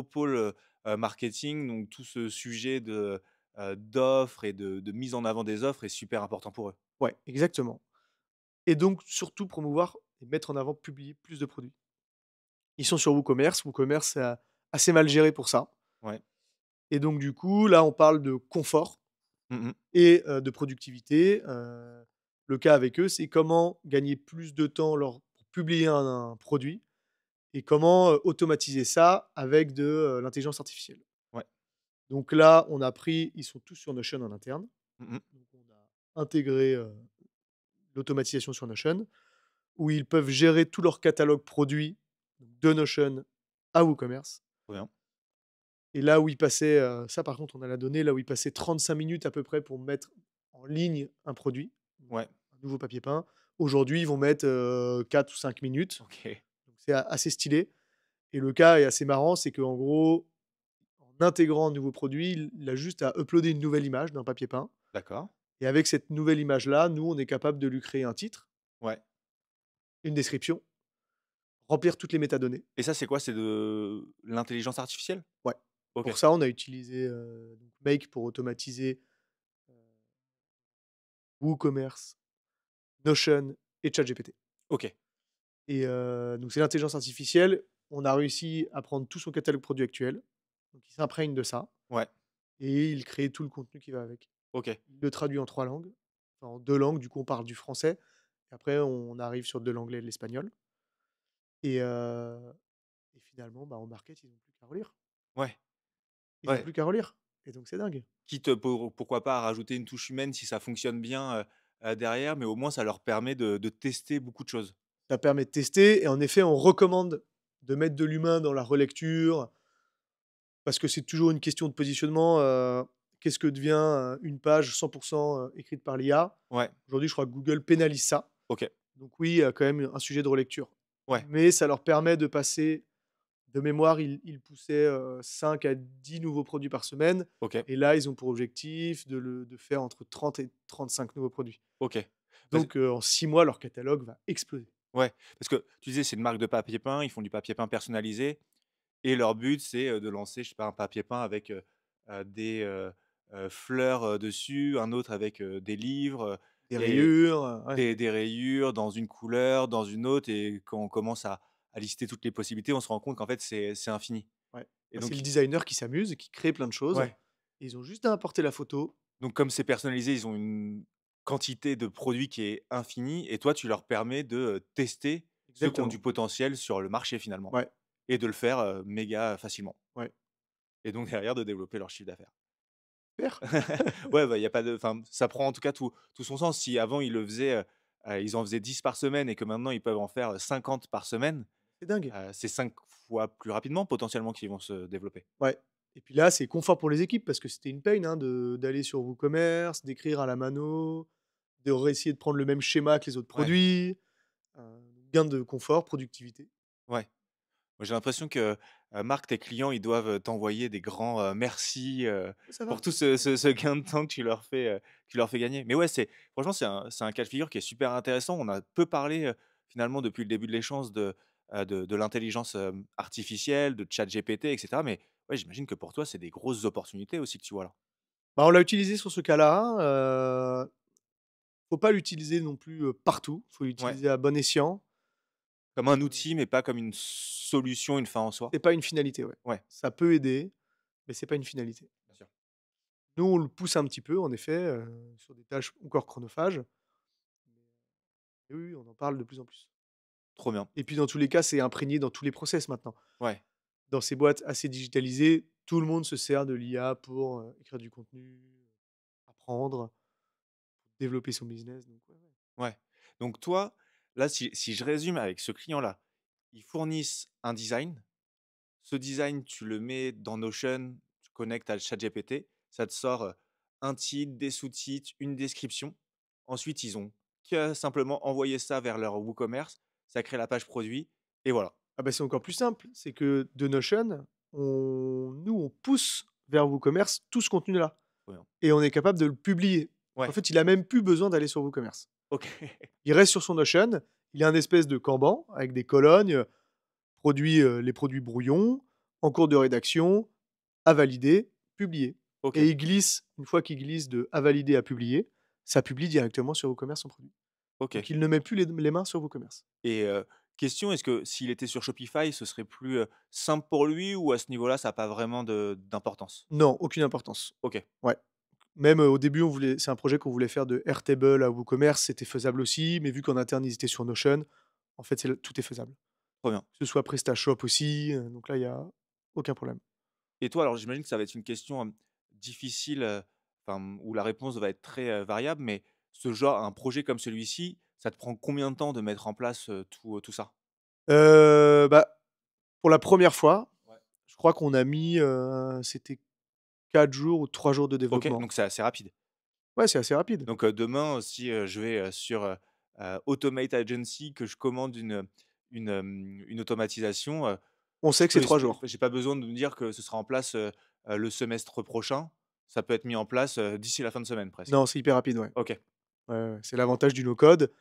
pôle, marketing, donc tout ce sujet d'offres et de mise en avant des offres est super important pour eux. Ouais, exactement et donc surtout promouvoir et mettre en avant, publier plus de produits. Ils sont sur WooCommerce. WooCommerce, c'est assez mal géré pour ça Ouais. et donc du coup, là, on parle de confort Mmh mh. et de productivité. Le cas avec eux, c'est comment gagner plus de temps pour publier un produit et comment, automatiser ça avec de, l'intelligence artificielle. Ouais. Donc là, on a pris ils sont tous sur Notion en interne. Mmh mh. Donc on a intégré, l'automatisation sur Notion, où ils peuvent gérer tout leur catalogue produit de Notion à WooCommerce Trop bien. et là où ils passaient, ça par contre on a la donnée, là où ils passaient 35 minutes à peu près pour mettre en ligne un produit, Ouais. un nouveau papier peint. Aujourd'hui, ils vont mettre, 4 ou 5 minutes, OK. donc c'est assez stylé et le cas est assez marrant, c'est qu'en gros, en intégrant un nouveau produit, il a juste à uploader une nouvelle image d'un papier peint D'accord. et avec cette nouvelle image-là, nous, on est capable de lui créer un titre, Ouais. une description, remplir toutes les métadonnées. Et ça, c'est quoi? C'est de l'intelligence artificielle? Ouais. OK. Pour ça, on a utilisé, donc Make pour automatiser, heu, WooCommerce, Notion et ChatGPT OK. et donc c'est l'intelligence artificielle. On a réussi à prendre tout son catalogue produit actuel, donc il s'imprègne de ça Ouais. et il crée tout le contenu qui va avec. OK. Il le traduit en 3 langues, enfin en 2 langues, du coup, on parle du français et après on arrive sur de l'anglais et de l'espagnol et finalement, bah, en market, ils ont plus qu'à relire. Ouais. Ils ont Ouais. plus qu'à relire et donc c'est dingue. Quitte pourquoi pas à rajouter une touche humaine si ça fonctionne bien, derrière, mais au moins ça leur permet de tester beaucoup de choses. Ça permet de tester et en effet, on recommande de mettre de l'humain dans la relecture, Parce que c'est toujours une question de positionnement, qu'est-ce que devient, une page 100 écrite par l'IA? Ouais, Aujourd'hui, je crois que Google pénalise ça. OK, Donc oui, il y a quand même un sujet de relecture. ouais, Mais ça leur permet de passer de mémoire, ils poussaient, 5 à 10 nouveaux produits par semaine OK, et là, ils ont pour objectif de faire entre 30 et 35 nouveaux produits. OK. Parce Donc en 6 mois, leur catalogue va exploser. ouais, parce que tu disais, c'est une marque de papier peint, ils font du papier peint personnalisé et leur but, c'est, de lancer, je sais pas, un papier peint avec, des, fleurs, dessus, un autre avec, des livres, Des et rayures, ouais. des rayures dans une couleur, dans une autre, et quand on commence à lister toutes les possibilités, on se rend compte qu'en fait, c'est infini. Ouais. Et Bah, c'est le donc designer qui s'amuse, qui crée plein de choses. ouais, Ils ont juste à importer la photo. donc comme c'est personnalisé, ils ont une quantité de produits qui est infinie, et toi, tu leur permets de, tester ceux qui ont du Exactement. potentiel sur le marché finalement, Ouais, et de le faire, méga facilement, ouais. et donc derrière de développer leur chiffre d'affaires. Super, Ouais, bah, il y a pas de enfin, ça prend en tout cas tout son sens. Si avant ils le faisaient, ils en faisaient 10 par semaine et que maintenant ils peuvent en faire, 50 par semaine, c'est dingue. c'est 5 fois plus rapidement potentiellement qu'ils vont se développer. Ouais et puis là, c'est confort pour les équipes parce que c'était une peine, hein, de d'aller sur WooCommerce, d'écrire à la mano, de réessayer de prendre le même schéma que les autres Ouais, produits. Gain de confort, productivité. ouais. Moi, j'ai l'impression que, Marc, tes clients, ils doivent, t'envoyer des grands, merci, Ça pour va. tout ce gain de temps que tu leur fais gagner. Mais ouais, c'est franchement, c'est un cas de figure qui est super intéressant. On a peu parlé, finalement depuis le début de l'échange de l'intelligence, artificielle, de ChatGPT et cetera. Mais ouais, j'imagine que pour toi, c'est des grosses opportunités aussi que tu vois là? Bah, on l'a utilisé sur ce cas-là, faut pas l'utiliser non plus, partout. Faut Ouais, l'utiliser à bon escient. comme un outil, mais pas comme une solution, une fin en soi? C'est pas une finalité, ouais. Ouais, Ça peut aider, mais c'est pas une finalité. bien sûr. Nous, on le pousse un petit peu en effet, sur des tâches encore chronophages. Et oui, oui, on en parle de plus en plus. Trop bien. Et puis dans tous les cas, c'est imprégné dans tous les process maintenant. Ouais, Dans ces boîtes assez digitalisées, tout le monde se sert de l'IA pour, écrire du contenu, apprendre, développer son business donc ouais, ouais. ouais. Donc toi, là, si je résume avec ce client-là, ils fournissent un design. Ce design, tu le mets dans Notion, tu connectes à ChatGPT, ça te sort, un titre, des sous-titres, une description. Ensuite, ils ont qu'à simplement envoyer ça vers leur WooCommerce, ça crée la page produit et voilà. Ah bah, c'est encore plus simple, c'est que de Notion, on pousse vers WooCommerce tout ce contenu-là Trop bien. et on est capable de le publier. Donc en Ouais, fait, il a même plus besoin d'aller sur WooCommerce. OK. Il reste sur son Notion, il a un espèce de Kanban avec des colonnes, les produits brouillons, en cours de rédaction, à valider, publier OK, et il glisse, une fois qu'il glisse de à valider à publier, ça publie directement sur WooCommerce son produit. OK. Donc il ne met plus les mains sur WooCommerce. Et question, est-ce que s'il était sur Shopify, ce serait plus, simple pour lui, ou à ce niveau-là, ça a pas vraiment de d'importance? Non, aucune importance. OK, Ouais. Même, au début, on voulait c'est un projet qu'on voulait faire de Airtable à WooCommerce, c'était faisable aussi, mais vu qu'en interne, ils étaient sur Notion, en fait, tout est faisable. trop bien. Que ce soit PrestaShop aussi, donc là, il y a aucun problème. Et toi, alors j'imagine que ça va être une question, difficile, enfin, où la réponse va être très, variable, mais ce genre un projet comme celui-ci, ça te prend combien de temps de mettre en place, tout ça? Bah, pour la première fois, Ouais. je crois qu'on a mis, c'était 4 jours ou 3 jours de OK, développement. donc c'est assez rapide. Ouais, c'est assez rapide. Donc, demain, si, je vais, sur, Automate Agency, que je commande une automatisation, On je sait que c'est peux 3 essayer, jours. j'ai pas besoin de me dire que ce sera en place, le semestre prochain. Ça peut être mis en place, d'ici la fin de semaine presque. Non, c'est hyper rapide, ouais. OK. Ouais, ouais, c'est l'avantage du no-code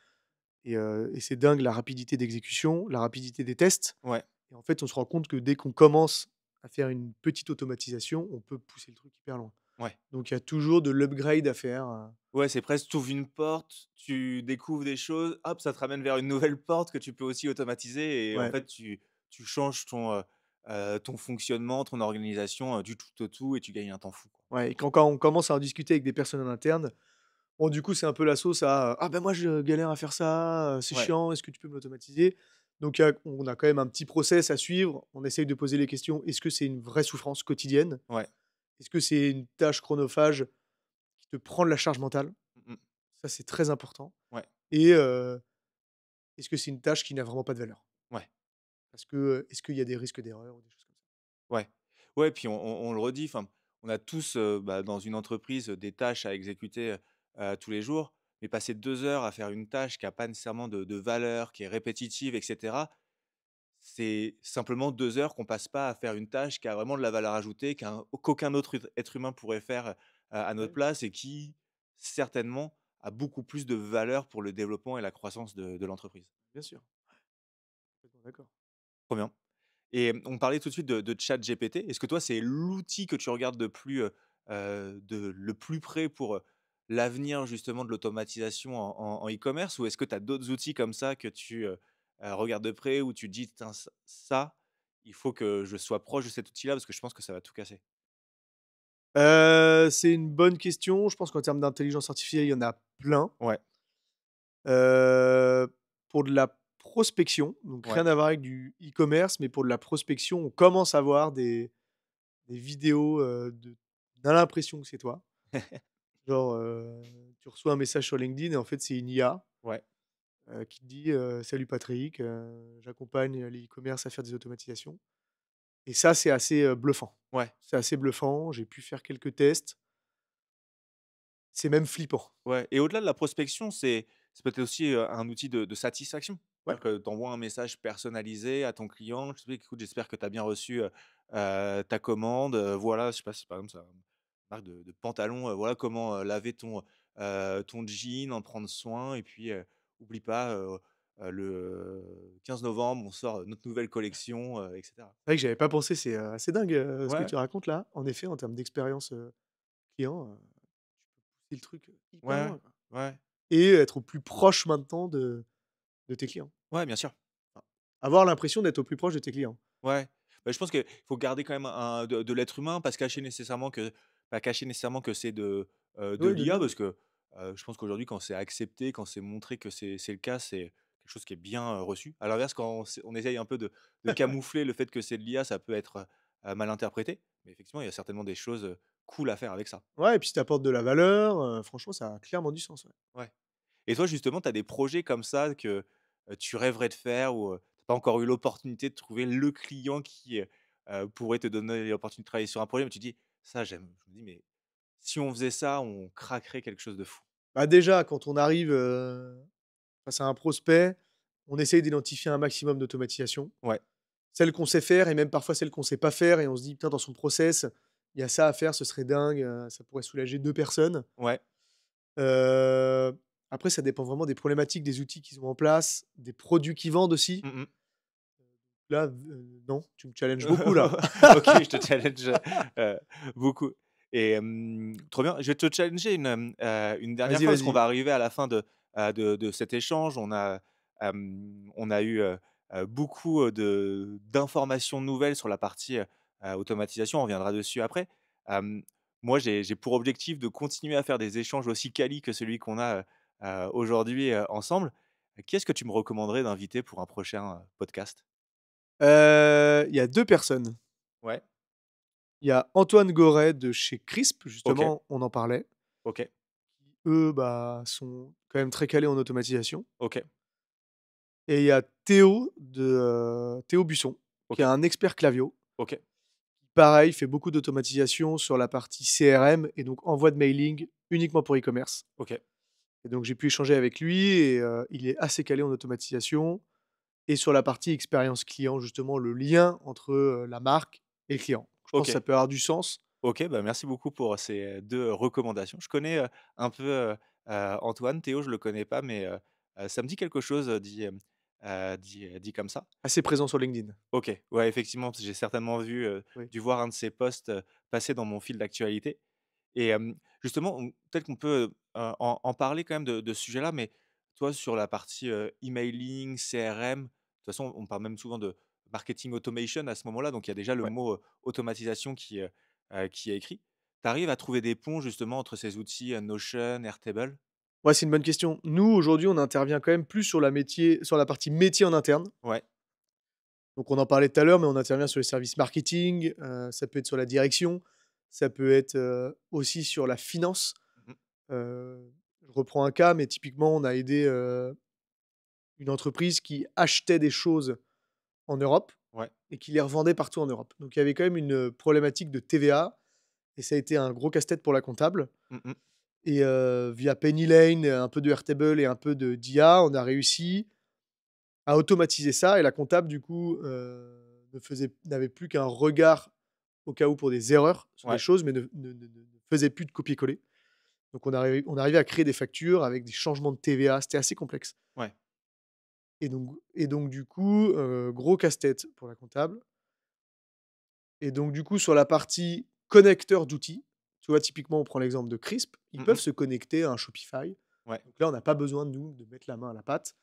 et c'est dingue la rapidité d'exécution, la rapidité des tests Ouais, et en fait, on se rend compte que dès qu'on commence à faire une petite automatisation, on peut pousser le truc hyper loin. ouais. Donc il y a toujours de l'upgrade à faire, Ouais, c'est presque, tu ouvres une porte, tu découvres des choses, hop, ça te ramène vers une nouvelle porte que tu peux aussi automatiser, et en ouais, fait, tu changes ton fonctionnement, ton organisation, du tout au tout, et tu gagnes un temps fou, quoi. ouais et quand on commence à en discuter avec des personnes en interne, bon, du coup, c'est un peu la sauce à, «Ah ben moi je galère à faire ça, c'est Ouais, chiant, est-ce que tu peux me l'automatiser?» Donc on a quand même un petit process à suivre. On essaye de poser les questions. Est-ce que c'est une vraie souffrance quotidienne? ouais. Est-ce que c'est une tâche chronophage qui te prend de la charge mentale? Mmh mh. Ça, c'est très important Ouais, et est-ce que c'est une tâche qui n'a vraiment pas de valeur? ouais, Parce que, est-ce qu'il y a des risques d'erreur ou des choses comme ça? ouais. Ouais, puis on le redit, enfin, on a tous, dans une entreprise, des tâches à exécuter, tous les jours, mais passer 2 heures à faire une tâche qui a pas nécessairement de valeur, qui est répétitive et cetera, c'est simplement 2 heures qu'on passe pas à faire une tâche qui a vraiment de la valeur ajoutée, qu'aucun autre être humain pourrait faire, à notre Ouais, place et qui, certainement, a beaucoup plus de valeur pour le développement et la croissance de l'entreprise. bien sûr, complètement d'accord. Trop bien. Et on parlait tout de suite de ChatGPT. Est-ce que toi, c'est l'outil que tu regardes de le plus près pour, l'avenir justement de l'automatisation en e-commerce? Ou est-ce que tu as d'autres outils comme ça que tu, regardes de près, où tu te dis: «Tain, ça, il faut que je sois proche de cet outil-là parce que je pense que ça va tout casser»? C'est une bonne question. Je pense qu'en termes d'intelligence artificielle, il y en a plein. Ouais, Heu, pour de la prospection, donc ouais, rien à voir avec du e-commerce, mais pour de la prospection, on commence à voir des vidéos, de on a l'impression que c'est toi. Genre, tu reçois un message sur LinkedIn et en fait, c'est une IA, ouais, qui te dit, «Salut Patrick, j'accompagne les e-commerce à faire des automatisations» et ça, c'est assez, bluffant. ouais. C'est assez bluffant, j'ai pu faire quelques tests. C'est même flippant. Ouais, et au-delà de la prospection, c'est peut-être aussi, un outil de satisfaction. Ouais. C'est-à-dire que tu envoies un message personnalisé à ton client: «Je sais écoute, j'espère que tu as bien reçu, ta commande, voilà», je sais pas si par exemple c'est une marque de pantalons, «Voilà comment, laver ton jean, en prendre soin et puis, oublie pas, le 15 novembre, on sort notre nouvelle collection», et cetera. C'est vrai que j'avais pas pensé, c'est, assez dingue, ce que Ouais, tu racontes là. En effet, en termes d'expérience, client, c'est le truc, hyper ouais, loin, quoi ouais, et être au plus proche maintenant de tes clients. ouais, bien sûr. Enfin, avoir l'impression d'être au plus proche de tes clients. Ouais, bah, je pense qu'il faut garder quand même un de l'être humain, pas cacher nécessairement que c'est de Oui, de l'IA, l'humain. parce que, je pense qu'aujourd'hui quand c'est accepté, quand c'est montré que c'est le cas, c'est quelque chose qui est bien, reçu. À l'inverse, quand on essaye un peu de camoufler le fait que c'est de l'IA, ça peut être, mal interprété. Mais effectivement, il y a certainement des choses, cool à faire avec ça. Ouais et puis si tu apportes de la valeur, franchement, ça a clairement du sens, ouais. Ouais. Et toi, justement, tu as des projets comme ça que, tu rêverais de faire, ou, tu pas encore eu l'opportunité de trouver le client qui, pourrait te donner l'opportunité de travailler sur un projet, mais tu dis: «Ça, j'aime». Je me dis: «Mais si on faisait ça, on craquerait quelque chose de fou». Bah, déjà, quand on arrive, face à un prospect, on essaye d'identifier un maximum d'automatisation. Ouais, Celles qu'on sait faire et même parfois celles qu'on sait pas faire et on se dit: «Putain, dans son process, il y a ça à faire, ce serait dingue, ça pourrait soulager 2 personnes». ouais. Heu, après ça dépend vraiment des problématiques, des outils qu'ils ont en place, des produits qu'ils vendent aussi. Mmh mh. Là, non, tu me challenges beaucoup là. OK, je te challenge, heu, beaucoup. Et trop bien. Je vais te challenger une dernière Vas-y, fois parce qu'on vas-y. va arriver à la fin de cet échange. On a eu, beaucoup, d'informations nouvelles sur la partie, automatisation. On reviendra dessus après. Hem, Moi, j'ai pour objectif de continuer à faire des échanges aussi quali que celui qu'on a, aujourd'hui, ensemble. Qui est-ce que tu me recommanderais d'inviter pour un prochain, podcast? Il y a 2 personnes. Ouais, Il y a Antoine Goret de chez Crisp, OK, justement, on en parlait. OK, Eux, bah, sont quand même très calés en automatisation OK, et il y a Théo de, Théo Busson, qui est OK, un expert Klaviyo. OK, Pareil, fait beaucoup d'automatisation sur la partie CRM et donc envoi de mailing uniquement pour e-commerce OK, et donc j'ai pu échanger avec lui et il est assez calé en automatisation et sur la partie expérience client, justement, le lien entre, la marque et le client. Je pense que ça OK, peut avoir du sens. OK, bah, merci beaucoup pour ces 2 recommandations. Je connais, un peu, Antoine. Théo, je le connais pas, mais ça me dit quelque chose, dit comme ça. Assez présent sur LinkedIn. OK, ouais, effectivement, parce que j'ai certainement Oui. dû voir un de ses posts, passer dans mon fil d'actualité. Et justement, peut-être qu'on peut, en parler quand même de ce sujet-là, mais toi, sur la partie, emailing, CRM, de toute façon, on parle même souvent de marketing automation à ce moment-là, donc il y a déjà le Ouais. mot, automatisation qui est écrit. Tu arrives à trouver des ponts justement entre ces outils, Notion, Airtable? Ouais, c'est une bonne question. Nous, aujourd'hui, on intervient quand même plus sur la partie métier en interne. Ouais. Donc on en parlait tout à l'heure, mais on intervient sur les services marketing, ça peut être sur la direction, ça peut être, aussi sur la finance. Mmh. Je reprends un cas, mais typiquement, on a aidé, une entreprise qui achetait des choses en Europe Ouais. et qui les revendait partout en Europe. Donc il y avait quand même une problématique de TVA et ça a été un gros casse-tête pour la comptable Mmh mh. et via Penny Lane, un peu de Airtable et un peu de d'IA, on a réussi à automatiser ça et la comptable du coup, n'avait plus qu'un regard au cas où pour des erreurs sur des Ouais. choses, mais ne faisait plus de copier-coller. Donc on arrivait à créer des factures avec des changements de TVA, c'était assez complexe Ouais. et donc du coup, gros casse-tête pour la comptable et donc du coup sur la partie connecteur d'outils, tu vois typiquement on prend l'exemple de Crisp, ils Mmh peuvent mh. se connecter à un Shopify. Ouais. Donc là on n'a pas besoin de nous de mettre la main à la pâte.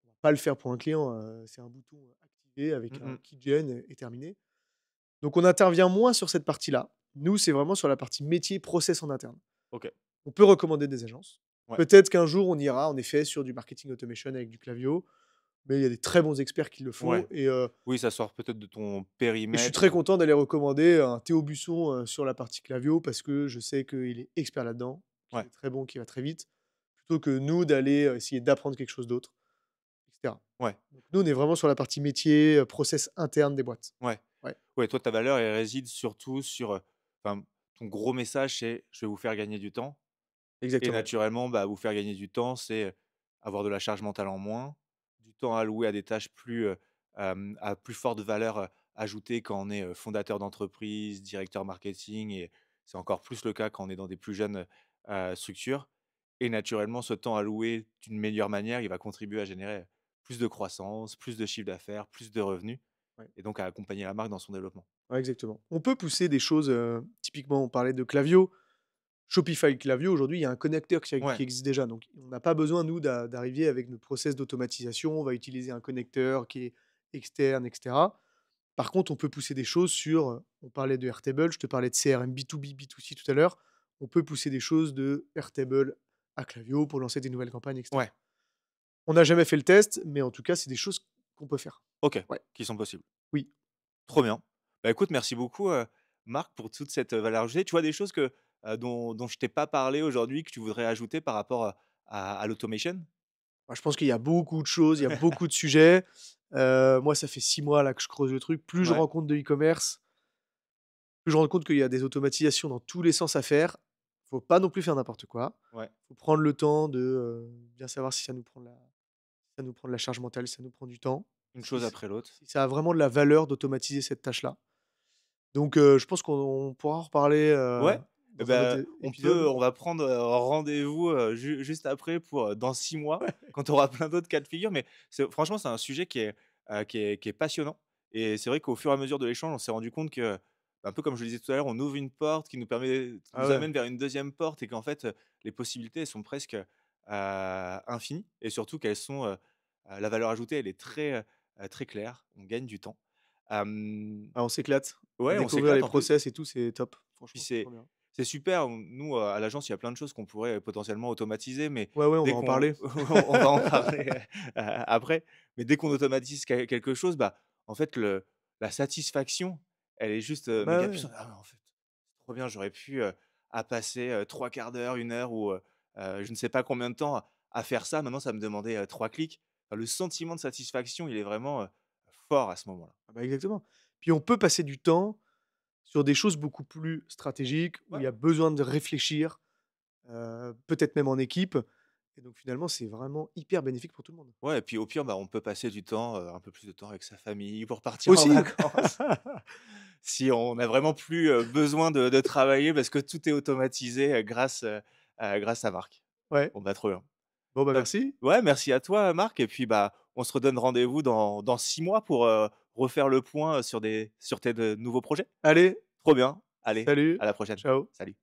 On va pas le faire pour un client, c'est un bouton, activé avec Mmh un mh. keygen et terminé. Donc on intervient moins sur cette partie-là. Nous, c'est vraiment sur la partie métier, process en interne. OK. On peut recommander des agences. Ouais. Peut-être qu'un jour, on ira en effet sur du marketing automation avec du Klaviyo, mais il y a des très bons experts qui le font Ouais. Oui, ça sort peut-être de ton et je suis périmètre. très content d'aller recommander un Théo Busson, sur la partie Klaviyo parce que je sais qu'il est expert là-dedans, qu'il Ouais. est très bon, qu'il va très vite, plutôt que nous d'aller, essayer d'apprendre quelque chose d'autre et cetera. Ouais. Donc nous, on est vraiment sur la partie métier, process interne des boîtes. Ouais. Ouais, Ouais, toi, ta valeur, elle réside surtout sur, enfin, ton gros message, c'est: «Je vais vous faire gagner du temps». Et exactement. naturellement, bah, vous faire gagner du temps, c'est, avoir de la charge mentale en moins, du temps alloué à des tâches à plus forte valeur, ajoutée quand on est, fondateur d'entreprise, directeur marketing, et c'est encore plus le cas quand on est dans des plus jeunes, structures. Et naturellement, ce temps alloué d'une meilleure manière, il va contribuer à générer plus de croissance, plus de chiffre d'affaires, plus de revenus, Ouais. et donc à accompagner la marque dans son développement. Ouais, exactement. On peut pousser des choses, typiquement, on parlait de Klaviyo. Shopify Klaviyo, aujourd'hui, il y a un connecteur qui Ouais, existe déjà. Donc, on n'a pas besoin, nous, d'arriver avec nos process d'automatisation. On va utiliser un connecteur qui est externe, etc. Par contre, on peut pousser des choses sur, on parlait de Airtable, je te parlais de CRM B2B, B2C tout à l'heure. On peut pousser des choses de Airtable à Klaviyo pour lancer des nouvelles campagnes, etc. ouais, On n'a jamais fait le test, mais en tout cas, c'est des choses qu'on peut faire. OK, Ouais, qui sont possibles. oui. Trop bien. Bah, écoute, merci beaucoup, Marc, pour toute cette, valeur ajoutée. Tu vois des choses dont je t'ai pas parlé aujourd'hui, que tu voudrais ajouter par rapport, à l'automation? Bah, je pense qu'il y a beaucoup de choses, il y a beaucoup de sujets. Moi, ça fait 6 mois là que je creuse le truc. Plus je Ouais, rencontre de e-commerce, plus je me rends compte qu'il y a des automatisations dans tous les sens à faire. Faut pas non plus faire n'importe quoi. ouais, Faut prendre le temps de, bien savoir si ça nous prend de la charge mentale, si ça nous prend du temps, une chose si après l'autre. si ça a vraiment de la valeur d'automatiser cette tâche-là. Donc je pense qu'on pourra en reparler, Ouais, et dans un autre bah, é épisode. on va prendre, rendez-vous, juste après pour, dans 6 mois, quand tu auras plein d'autres cas de figure. Mais franchement, c'est un sujet qui est passionnant, et c'est vrai qu'au fur et à mesure de l'échange, on s'est rendu compte que, un peu comme je le disais tout à l'heure, on ouvre une porte qui Ah nous ouais. amène vers une deuxième porte, et qu'en fait, les possibilités, elles sont presque, infinies, et surtout qu'elles sont, la valeur ajoutée, elle est très claire. On gagne du temps. Hem, Ah, on s'éclate. À ouais, on découvrir les s'éclate en plus. process et tout, c'est top. Puis Franchement, c'est trop bien. c'est super. Nous, à l'agence, il y a plein de choses qu'on pourrait, potentiellement automatiser, mais Ouais, ouais, on va dès en qu'on parler. on va en parler, après. Mais dès qu'on automatise quelque chose, bah, en fait, le la satisfaction, elle est juste, Bah méga ouais. puissante. «Ah, en fait, c'est trop bien, j'aurais pu, à passer, 3/4 d'heure, 1 heure, ou je ne sais pas combien de temps à faire ça. Maintenant, ça me demandait, 3 clics». Enfin, le sentiment de satisfaction, il est vraiment, fort à ce moment-là. Ah bah, exactement. Puis on peut passer du temps sur des choses beaucoup plus stratégiques, où il Ouais. y a besoin de réfléchir, peut-être même en équipe et donc finalement, c'est vraiment hyper bénéfique pour tout le monde. Ouais, et puis au pire, bah, on peut passer du temps, un peu plus de temps avec sa famille, pour partir en Aussi! vacances. Si on a vraiment plus, besoin de travailler parce que tout est automatisé, grâce à Marc. Ouais. Bon, bah, trop bien. Bon, bah, Top. merci. Ouais, merci à toi, Marc, et puis, bah, on se redonne rendez-vous dans 6 mois pour, refaire le point sur tes de nouveaux projets. Allez, Trop bien. Allez, salut, à la prochaine. ciao. Salut.